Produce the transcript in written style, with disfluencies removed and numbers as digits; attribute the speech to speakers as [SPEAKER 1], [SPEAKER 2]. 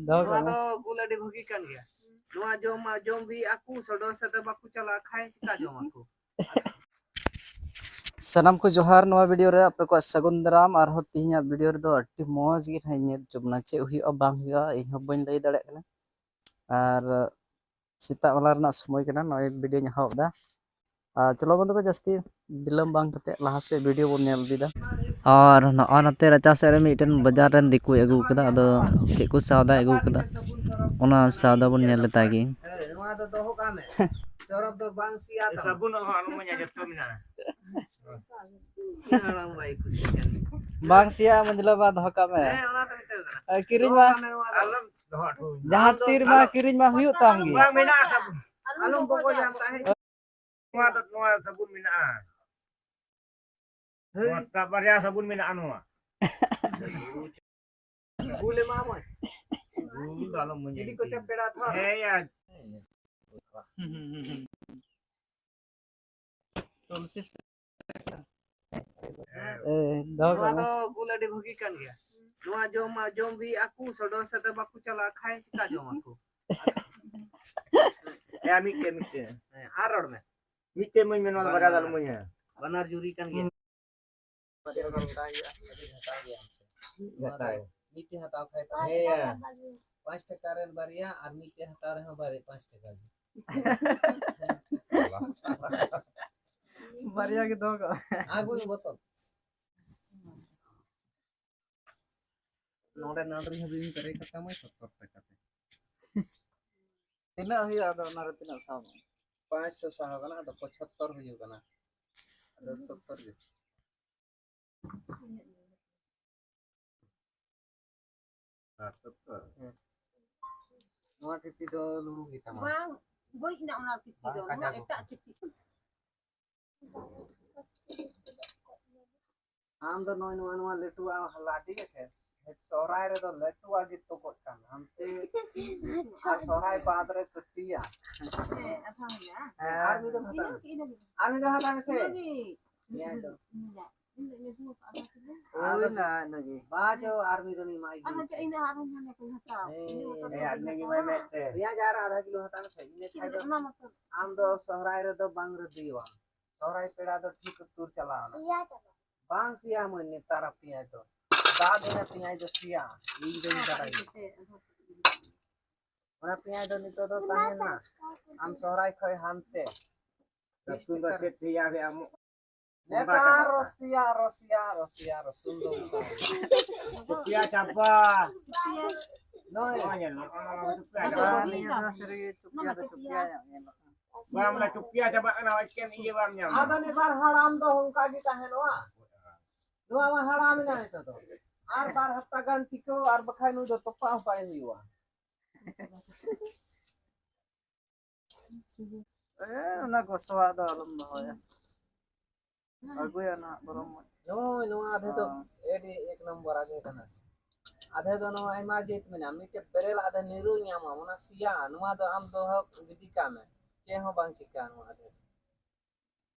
[SPEAKER 1] ᱱᱚᱣᱟ ᱫᱚ ᱜᱩᱞ ᱟᱹᱰᱤ ᱵᱷᱟᱹᱜᱤ ᱠᱟᱱ ᱜᱮᱭᱟ ᱱᱚᱣᱟ ᱡᱚᱢ ᱵᱤ ᱟᱠᱩ ᱥᱚᱰᱚᱨ ᱥᱟᱛᱮ ᱵᱟᱠᱩ ᱪᱟᱞᱟᱜ ᱠᱷᱟᱭ ᱪᱤᱠᱟ ᱡᱚᱢ ᱟᱠᱩ
[SPEAKER 2] सनम को जोहार नवा वीडियो रे आपे को सगुन दाराम और तिहिना वीडियो रे दो अति मौज गे थाई नेल चबना चे हुईआ बांग हुईआ इन हो बइन लई दाड़े कना और सीता वाला रना समय कना नय वीडियो nya हाव दा चलो बंदो को जस्ती बिलम बांग कते लहा से वीडियो बन नेल दीदा और नते रचा से रे मिटन बाजार रन दिकु अगु कदा अदो चेक को सावदा अगु कदा ओना सावदा बन नेल तागी
[SPEAKER 1] नोआ दो दोहो कामे चरब दो बांग सिया साबुन हो अनु मnya जत्तो मिना
[SPEAKER 2] बांग सिया मंजला बा धका में
[SPEAKER 1] ओना तो मिते
[SPEAKER 2] किरिन मा
[SPEAKER 1] आलम दोहा ठो
[SPEAKER 2] जहां तीर मा किरिन मा हुयु ताम गी
[SPEAKER 1] बांग मेना साबुन आलम बको जाम ताहे नोआ साबुन मिना नोआ ताबरिया साबुन मिना अनुआ Gule mamon. Gule dalam menye. Jadi kocak pedat ha. Ya.
[SPEAKER 2] Tolsis
[SPEAKER 1] Noa do gule di bagi kan ya. Noa jom bi aku sodor sate baku chala khai cika jom aku. Ya mite. Aror me. Mite mun menol bara dalam menye. Banar juri kan ya. मीठे हटाओ खाए 5 टका rail बारिया और मीठे हटाओ रहे बारे 5 टका
[SPEAKER 2] बारिया के दो को
[SPEAKER 1] आगु बतो नोडे नडरी हबी करे कता मैं 70 टका ते
[SPEAKER 2] तिना हुई आदो नारे तिना साब
[SPEAKER 1] 500 साह गना तो 75 हुई गना अदो 70 के Noa titi do luru kita mah.
[SPEAKER 3] Bang, boleh nak orang titi do, nak tak titi.
[SPEAKER 1] Am do noa letu am haladi ke se. Sorai re do letu agi to kot kan. Am te ar sorai baad re kutiya.
[SPEAKER 3] Apa ya?
[SPEAKER 1] Army do hata. Army do hata se. Ya do.
[SPEAKER 2] ओए ना नगी
[SPEAKER 1] बाजो army तो नहीं माई
[SPEAKER 3] Anak cak ini harus mana pun hata.
[SPEAKER 1] आदमी की मैं मेटे या जा रहा आधा किलो हटा से इने खाई दो आम दो सहराय रे दो बांग रे दिवा सहराय पेड़ा दो ठीक दूर चला
[SPEAKER 3] Iya tak.
[SPEAKER 1] बांग सिया मन तारा पिया तो दा देना पिया दो सिया ई दे कराई ओना पिया दो नि तो ताहे ना आम सहराय खय हानते रसूल के पिया के आम Neta Rosia Rosundo. Cupia capa. No, ya no.
[SPEAKER 2] ni ना सरी चुपिया तो चुपिया
[SPEAKER 1] Bam la cupia capa kana ikan iye bam nyam. Ada ni bar haram do hongka di tahe noa. Noa ma haram na itu to. Ar bar hatta ganti ko ar bakhai nu do topa pai hiwa.
[SPEAKER 2] ना गोसवा दा अलम होया आगु या ना बरम
[SPEAKER 1] No आधे तो AD एक नंबर आगे kana. आधे तो नो आइमा जेत में ना मिटे बेरेल आधे निरु न्यामा मना सिया नुआ दो आम दो हक विधि का में चे हो बांग चिका नुआ आधे